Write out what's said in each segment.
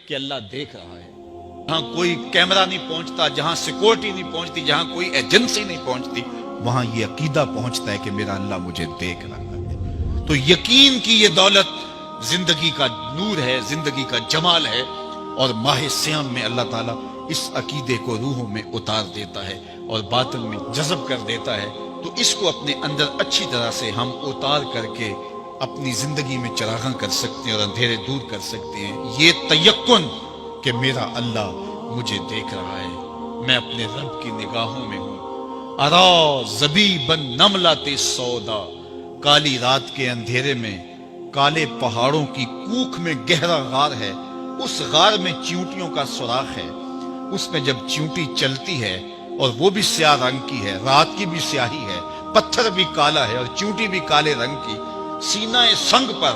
کہ اللہ دیکھ رہا ہے. جہاں کوئی کیمرہ نہیں پہنچتا، جہاں سیکورٹی نہیں پہنچتی، جہاں کوئی ایجنسی نہیں پہنچتی، وہاں یہ عقیدہ پہنچتا ہے کہ میرا اللہ مجھے دیکھ رہا ہے. تو یقین کی یہ دولت زندگی کا نور ہے، زندگی کا جمال ہے، اور ماہ سیام میں اللہ تعالیٰ اس عقیدے کو روحوں میں اتار دیتا ہے اور باطن میں جذب کر دیتا ہے. تو اس کو اپنے اندر اچھی طرح سے ہم اتار کر کے اپنی زندگی میں چراغاں کر سکتے ہیں اور اندھیرے دور کر سکتے ہیں. یہ تیقن کہ میرا اللہ مجھے دیکھ رہا ہے، میں اپنے رب کی نگاہوں میں ہوں. ارا زبیبن نملۃ سودا، کالی رات کے اندھیرے میں کالے پہاڑوں کی کوکھ میں گہرا غار ہے. اس غار میں چیونٹیوں کا سوراخ ہے. اس میں جب چیونٹی چلتی ہے اور وہ بھی سیاہ رنگ کی ہے، رات کی بھی سیاہی ہے، پتھر بھی کالا ہے اور چیونٹی بھی کالے رنگ کی، سینہ سنگ پر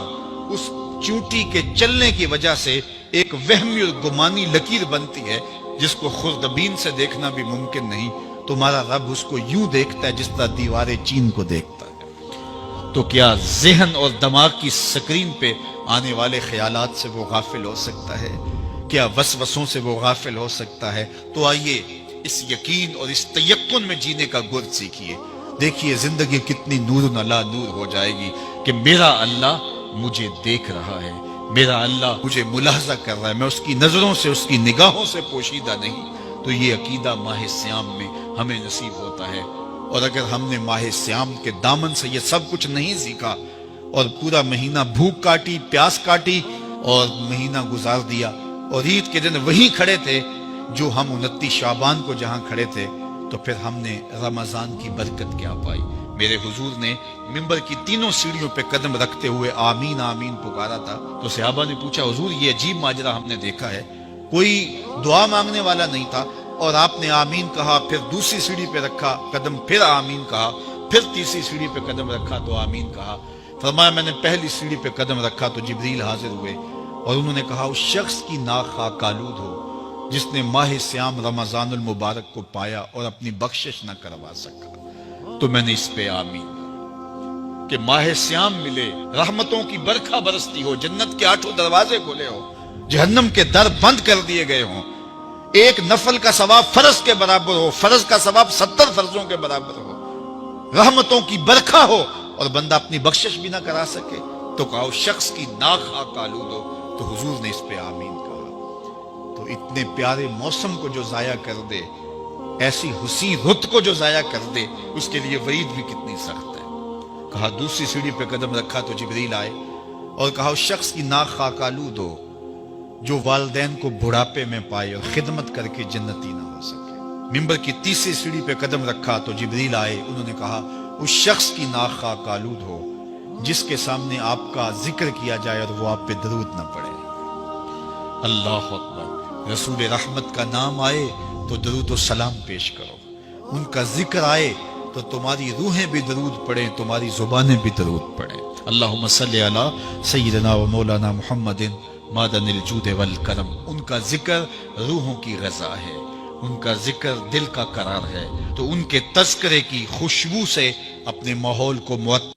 اس چیونٹی کے چلنے کی وجہ سے ایک وہمی اور گمانی لکیر بنتی ہے جس کو خوردبین سے دیکھنا بھی ممکن نہیں. تمہارا رب اس کو یوں دیکھتا ہے جس طرح دیوار چین کو دیکھتا ہے. تو کیا ذہن اور دماغ کی سکرین پہ آنے والے خیالات سے وہ غافل ہو سکتا ہے؟ کیا وسوسوں سے وہ غافل ہو سکتا ہے؟ تو آئیے اس یقین اور اس تیقن میں جینے کا گر سیکھیے. دیکھیے زندگی کتنی نور علی نور ہو جائے گی کہ میرا اللہ مجھے دیکھ رہا ہے، میرا اللہ مجھے ملاحظہ کر رہا ہے، میں اس کی نظروں سے، اس کی نگاہوں سے پوشیدہ نہیں. تو یہ عقیدہ ماہ سیام میں ہمیں نصیب ہوتا ہے. اور اگر ہم نے ماہ سیام کے دامن سے یہ سب کچھ نہیں سیکھا اور پورا مہینہ بھوک کاٹی، پیاس کاٹی اور مہینہ گزار دیا، اور عید کے دن وہیں کھڑے تھے جو ہم 29 شعبان کو جہاں کھڑے تھے، تو پھر ہم نے رمضان کی برکت کیا پائی؟ میرے حضور نے منبر کی تینوں سیڑھیوں پہ قدم رکھتے ہوئے آمین آمین پکارا تھا. تو صحابہ نے پوچھا حضور یہ عجیب ماجرا ہم نے دیکھا ہے، کوئی دعا مانگنے والا نہیں تھا اور آپ نے آمین کہا، پھر دوسری سیڑھی پہ رکھا قدم، پھر آمین کہا، پھر تیسری سیڑھی پہ قدم رکھا تو آمین کہا. فرمایا میں نے پہلی سیڑھی پہ قدم رکھا تو جبریل حاضر ہوئے اور انہوں نے کہا اس شخص کی ناک خاک آلود ہو جس نے ماہ سیام رمضان المبارک کو پایا اور اپنی بخشش نہ کروا سکا. تو میں نے اس پہ آمین کہ ماہ سیام ملے، رحمتوں کی برکھا برستی ہو، جنت کے 8 دروازے کھلے ہو، جہنم کے در بند کر دیے گئے ہوں، ایک نفل کا ثواب فرض کے برابر ہو، فرض کا ثواب 70 فرضوں کے برابر ہو، رحمتوں کی برکھا ہو اور بندہ اپنی بخشش بھی نہ کرا سکے. تو کہا اس شخص کی ناک خاک آلود ہو. تو حضور نے اس پہ آمین کہا. تو اتنے پیارے موسم کو جو ضائع کر دے، ایسی حسین رت کو جو ضائع کر دے، اس کے لیے وعید بھی کتنی سخت ہے. کہا دوسری سیڑھی پہ قدم رکھا تو جبریل آئے اور کہا اس شخص کی ناک خاک آلود ہو جو والدین کو بڑھاپے میں پائے اور خدمت کر کے جنتی نہ ہو سکے. منبر کی تیسری سیڑھی پہ قدم رکھا تو جبریل آئے، انہوں نے کہا اس شخص کی ناک خاک آلود ہو جس کے سامنے آپ کا ذکر کیا جائے اور وہ آپ پہ درود نہ پڑے. اللہ اکبر. رسول رحمت کا نام آئے تو درود و سلام پیش کرو، ان کا ذکر آئے تو تمہاری روحیں بھی درود پڑھیں، تمہاری زبانیں بھی درود پڑھیں. اللہم صلی علی سیدنا و مولانا محمد معدن الجود والکرم. ان کا ذکر روحوں کی غذا ہے، ان کا ذکر دل کا قرار ہے. تو ان کے تذکرے کی خوشبو سے اپنے ماحول کو معطر